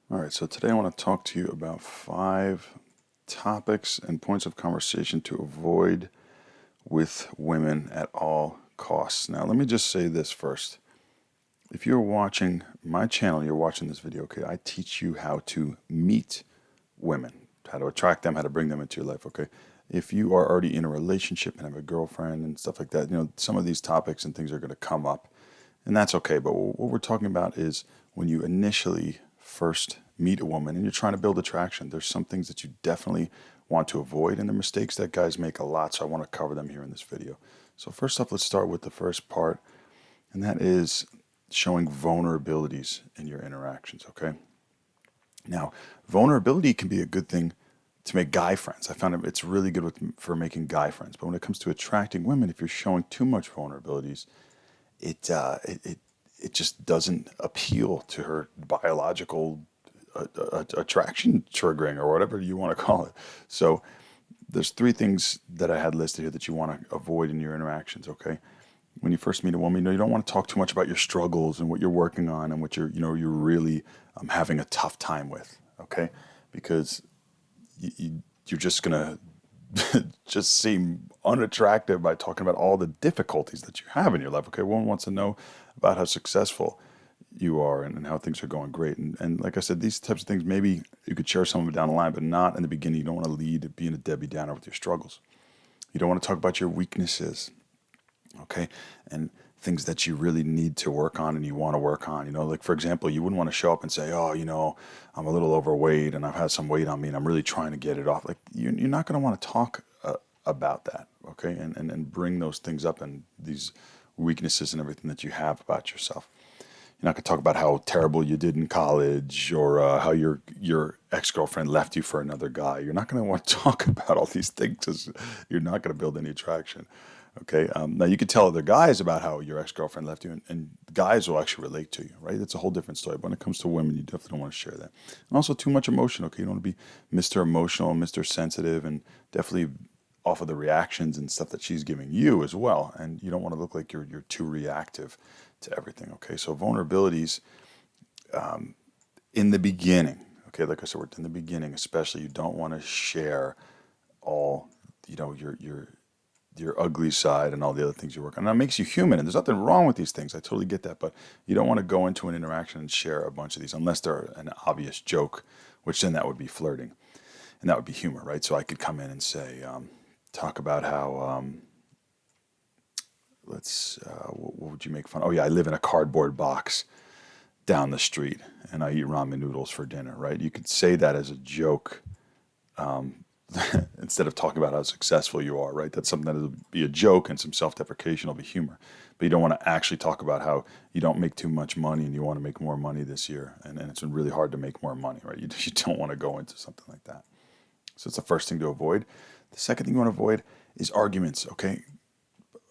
All right, so today I want to talk to you about 5 topics and points of conversation to avoid with women at all costs. Now, let me just say this first. If you're watching my channel, you're watching this video, okay, I teach you how to meet women, how to attract them, how to bring them into your life, okay? If you are already in a relationship and have a girlfriend and stuff like that, some of these topics and things are going to come up, and that's okay. But what we're talking about is when you initially first meet a woman and you're trying to build attraction, there's some things that you definitely want to avoid, and the mistakes that guys make a lot. So I want to cover them here in this video. So first off, let's start with the first part, and that is showing vulnerabilities in your interactions. Okay. Now, vulnerability can be a good thing to make guy friends. I found it's really good for making guy friends. But when it comes to attracting women, if you're showing too much vulnerabilities, it just doesn't appeal to her biological attraction triggering or whatever you want to call it. So there's 3 things that I had listed here that you want to avoid in your interactions. Okay, when you first meet a woman, you don't want to talk too much about your struggles and what you're working on and what you're really having a tough time with. Okay, because you're just gonna just seem unattractive by talking about all the difficulties that you have in your life. Okay, one wants to know about how successful you are and how things are going great. And like I said, these types of things, maybe you could share some of it down the line, but not in the beginning. You don't want to lead being a Debbie Downer with your struggles. You don't want to talk about your weaknesses, okay? And things that you really need to work on and you want to work on. Like for example, you wouldn't want to show up and say, oh, I'm a little overweight and I've had some weight on me and I'm really trying to get it off. Like you're not going to want to talk about that, okay? And bring those things up and these weaknesses and everything that you have about yourself. You're not going to talk about how terrible you did in college or how your ex girlfriend left you for another guy. You're not going to want to talk about all these things because you're not going to build any attraction. Okay. Now you could tell other guys about how your ex girlfriend left you, and guys will actually relate to you, right? That's a whole different story. But when it comes to women, you definitely don't want to share that. And also, too much emotion. Okay, you don't want to be Mr. Emotional, Mr. Sensitive, and definitely off of the reactions and stuff that she's giving you as well. And you don't want to look like you're too reactive to everything. Okay, so vulnerabilities in the beginning. Okay, like I said, in the beginning, especially, you don't want to share all your ugly side and all the other things you work on. And that makes you human, and there's nothing wrong with these things. I totally get that, but you don't want to go into an interaction and share a bunch of these unless they're an obvious joke, which then that would be flirting, and that would be humor, right? So I could come in and say, talk about how what would you make fun? Oh yeah, I live in a cardboard box down the street and I eat ramen noodles for dinner, right? You could say that as a joke instead of talking about how successful you are, right? That's something that will be a joke and some self-deprecation will be humor. But you don't want to actually talk about how you don't make too much money and you want to make more money this year. And it's been really hard to make more money, right? You don't want to go into something like that. So it's the first thing to avoid. The second thing you want to avoid is arguments, okay?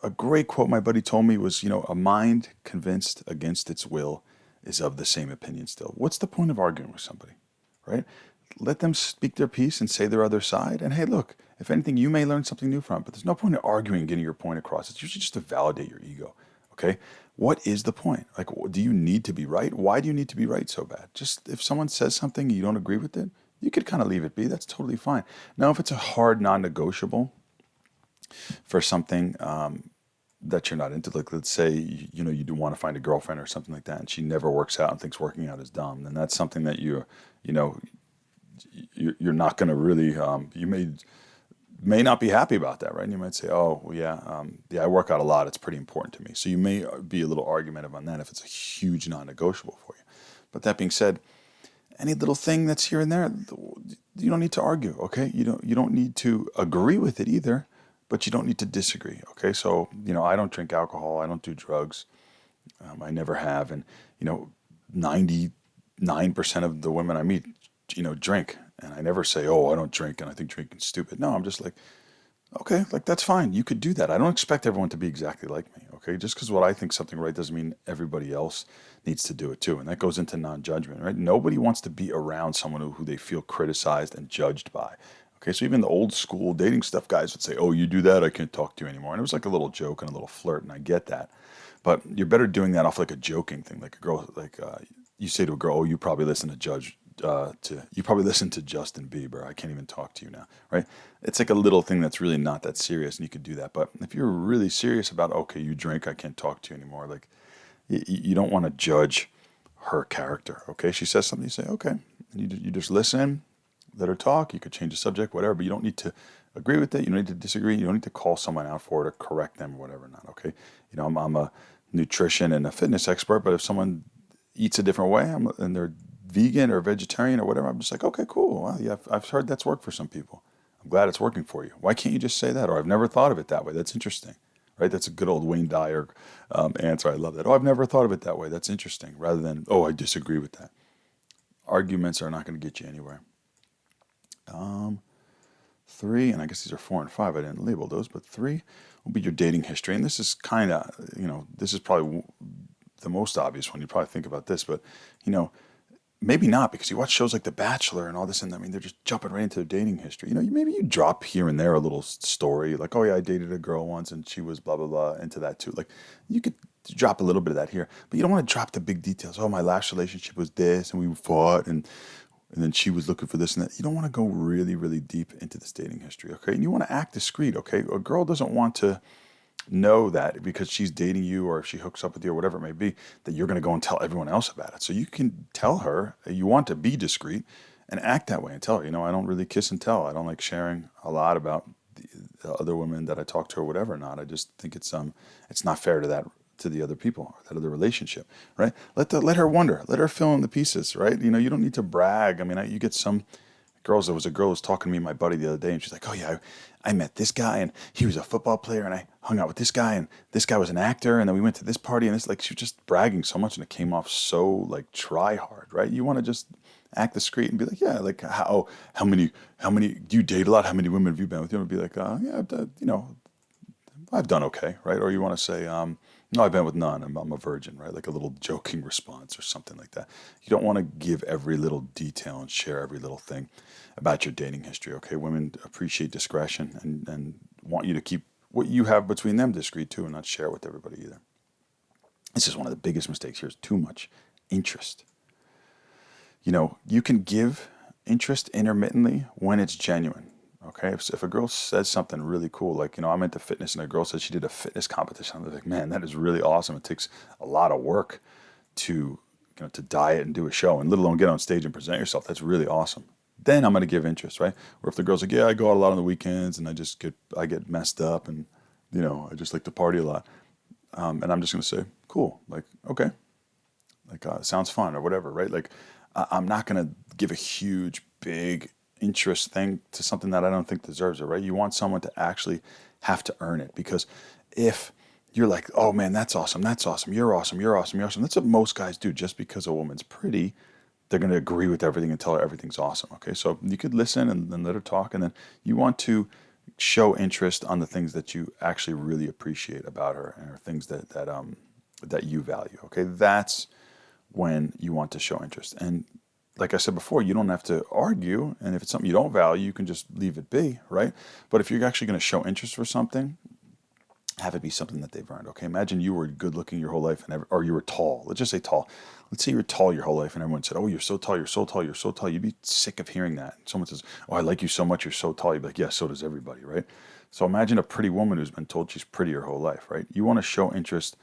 A great quote my buddy told me was, a mind convinced against its will is of the same opinion still. What's the point of arguing with somebody, right? Let them speak their piece and say their other side. And hey, look, if anything, you may learn something new from it, but there's no point in arguing and getting your point across. It's usually just to validate your ego, okay? What is the point? Like, do you need to be right? Why do you need to be right so bad? Just if someone says something and you don't agree with it, you could kind of leave it be. That's totally fine. Now, if it's a hard non negotiable for something that you're not into, like let's say you do want to find a girlfriend or something like that, and she never works out and thinks working out is dumb, then that's something that you know you're not going to really you may not be happy about that, right? And you might say, oh well, yeah, I work out a lot, it's pretty important to me. So you may be a little argumentative on that if it's a huge non-negotiable for you. But that being said, any little thing that's here and there, you don't need to argue, okay? You don't need to agree with it either, but you don't need to disagree, okay? So, I don't drink alcohol, I don't do drugs, I never have, and 99% of the women I meet, drink, and I never say, oh, I don't drink, and I think drinking's stupid. No, I'm just like, okay, like that's fine. You could do that. I don't expect everyone to be exactly like me, okay? Just because what I think something right doesn't mean everybody else needs to do it too. And that goes into non-judgment, right? Nobody wants to be around someone who they feel criticized and judged by. Okay, so even the old school dating stuff guys would say, oh, you do that, I can't talk to you anymore. And it was like a little joke and a little flirt, and I get that. But you're better doing that off like a joking thing, like a girl, like you say to a girl, oh, you probably listen to to you probably listen to Justin Bieber. I can't even talk to you now, right? It's like a little thing that's really not that serious, and you could do that. But if you're really serious about, okay, you drink, I can't talk to you anymore. Like you don't want to judge her character. Okay, she says something, you say okay, and you just listen, let her talk. You could change the subject, whatever, but you don't need to agree with it. You don't need to disagree. You don't need to call someone out for it or correct them or whatever. Not okay. I'm a nutrition and a fitness expert, but if someone eats a different way and they're vegan or vegetarian or whatever, I'm just like, okay, cool. Well, yeah, I've heard that's worked for some people. I'm glad it's working for you. Why can't you just say that? Or I've never thought of it that way. That's interesting, right? That's a good old Wayne Dyer answer. I love that. Oh, I've never thought of it that way. That's interesting. Rather than, oh, I disagree with that. Arguments are not going to get you anywhere. Three, and I guess these are four and five. I didn't label those, but three will be your dating history. And this is kind of, this is probably the most obvious one. You probably think about this, but, maybe not, because you watch shows like The Bachelor and all this, and I mean, they're just jumping right into their dating history. Maybe you drop here and there a little story, like, oh yeah, I dated a girl once and she was blah, blah, blah, into that too. Like, you could drop a little bit of that here, but you don't want to drop the big details. Oh, my last relationship was this, and we fought, and then she was looking for this and that. You don't want to go really, really deep into this dating history, okay? And you want to act discreet, okay? A girl doesn't want to know that because she's dating you, or if she hooks up with you or whatever it may be, that you're going to go and tell everyone else about it. So you can tell her you want to be discreet and act that way, and tell her, I don't really kiss and tell. I don't like sharing a lot about the other women that I talk to or whatever. Not. I just think it's not fair to the other people, or that other relationship, right? Let her wonder. Let her fill in the pieces, right? You don't need to brag. I mean, you get some girls. There was a girl who was talking to me, my buddy, the other day, and she's like, oh yeah, I met this guy, and he was a football player, and I hung out with this guy, and this guy was an actor, and then we went to this party, and it's like she was just bragging so much, and it came off so like try hard, right? You want to just act discreet and be like, yeah, like how many do you date a lot? How many women have you been with? You want to be like, yeah, I've done okay, right? Or you want to say, no, I've been with none. I'm a virgin, right? Like a little joking response or something like that. You don't want to give every little detail and share every little thing about your dating history, okay? Women appreciate discretion and want you to keep what you have between them discreet too, and not share with everybody either. This is one of the biggest mistakes here, is too much interest. You can give interest intermittently when it's genuine. Okay, if a girl says something really cool, like, I'm into fitness, and a girl says she did a fitness competition, I'm like, man, that is really awesome. It takes a lot of work to, to diet and do a show, and let alone get on stage and present yourself. That's really awesome. Then I'm going to give interest, right? Or if the girl's like, yeah, I go out a lot on the weekends, and I get messed up, and I just like to party a lot, and I'm just going to say, cool, like, okay, like, sounds fun or whatever, right? Like, I'm not going to give a huge, big interest thing to something that I don't think deserves it, right? You want someone to actually have to earn it, because if you're like, oh man, that's awesome, you're awesome, that's what most guys do. Just because a woman's pretty, they're going to agree with everything and tell her everything's awesome, okay? So you could listen and then let her talk, and then you want to show interest on the things that you actually really appreciate about her, and things that you value, okay? That's when you want to show interest. And like I said before, you don't have to argue. And if it's something you don't value, you can just leave it be, right? But if you're actually going to show interest for something, have it be something that they've earned. Okay, imagine you were good looking your whole life, or you were tall. Let's just say tall. Let's say you were tall your whole life, and everyone said, "Oh, you're so tall, you're so tall, you're so tall." You'd be sick of hearing that. Someone says, "Oh, I like you so much, you're so tall." You'd be like, "Yeah, so does everybody, right?" So imagine a pretty woman who's been told she's pretty her whole life, right? You want to show interest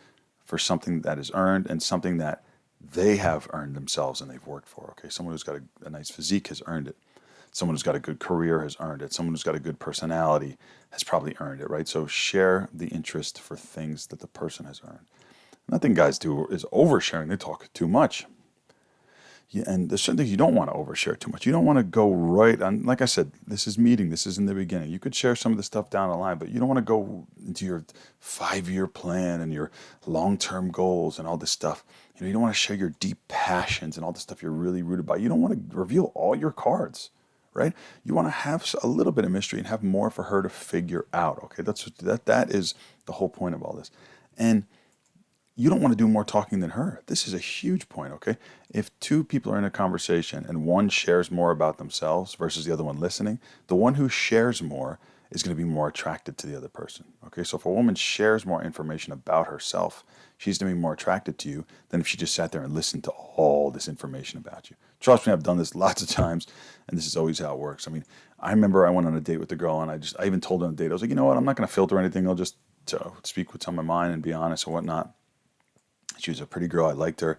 for something that is earned, and something that they have earned themselves and they've worked for. Okay, someone who's got a nice physique has earned it. Someone who's got a good career has earned it. Someone who's got a good personality has probably earned it, right? So share the interest for things that the person has earned. Nothing guys do is oversharing. They talk too much. Yeah, and there's certain things you don't want to overshare too much. You don't want to go right on. Like I said, this is in the beginning. You could share some of the stuff down the line, but you don't want to go into your 5-year plan and your long-term goals and all this stuff. You don't want to share your deep passions and all the stuff you're really rooted by. You don't want to reveal all your cards, right? You want to have a little bit of mystery and have more for her to figure out. Okay, that is the whole point of all this. And you don't want to do more talking than her. This is a huge point, okay? If two people are in a conversation and one shares more about themselves versus the other one listening, the one who shares more is going to be more attracted to the other person. Okay, so if a woman shares more information about herself, she's going to be more attracted to you than if she just sat there and listened to all this information about you. Trust me, I've done this lots of times, and this is always how it works. I mean, I remember I went on a date with a girl, and I even told her on a date, I was like, you know what, I'm not going to filter anything. I'll just speak what's on my mind and be honest and whatnot. She was a pretty girl. I liked her.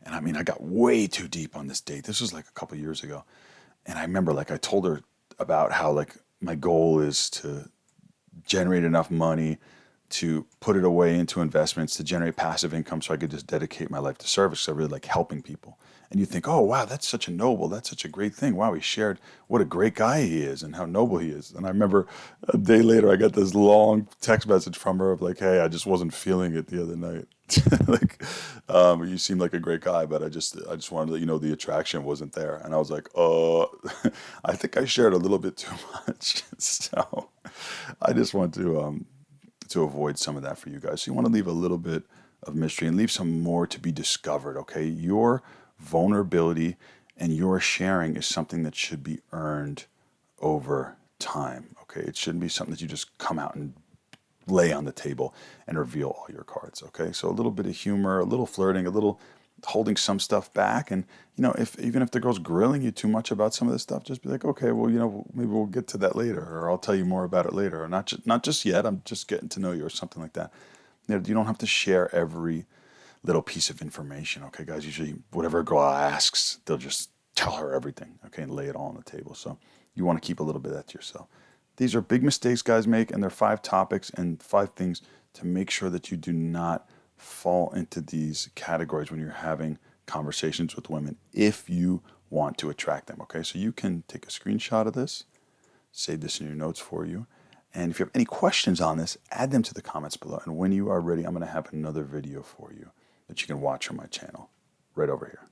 And I mean, I got way too deep on this date. This was like a couple years ago. And I remember like I told her about how like my goal is to generate enough money to put it away into investments to generate passive income so I could just dedicate my life to service. 'Cause I really like helping people. And you think, oh, wow, that's such a noble, that's such a great thing. Wow, he shared what a great guy he is and how noble he is. And I remember a day later, I got this long text message from her of like, hey, I just wasn't feeling it the other night. Like, you seem like a great guy, but I just wanted to let you know the attraction wasn't there. And I was like, I think I shared a little bit too much. So I just want to avoid some of that for you guys. So you want to leave a little bit of mystery and leave some more to be discovered, okay? Your vulnerability and your sharing is something that should be earned over time, okay? It shouldn't be something that you just come out and lay on the table and reveal all your cards, okay? So a little bit of humor, a little flirting, a little holding some stuff back. And, you know, if even if the girl's grilling you too much about some of this stuff, just be like, okay, well, you know, maybe we'll get to that later, or I'll tell you more about it later, or not just yet, I'm just getting to know you, or something like that. You know, you don't have to share every little piece of information, okay, guys? Usually whatever a girl asks, they'll just tell her everything, okay, and lay it all on the table. So you want to keep a little bit of that to yourself. These are big mistakes guys make, and they're 5 topics and 5 things to make sure that you do not fall into these categories when you're having conversations with women if you want to attract them, okay? So you can take a screenshot of this, save this in your notes for you, and if you have any questions on this, add them to the comments below, and when you are ready, I'm going to have another video for you that you can watch on my channel right over here.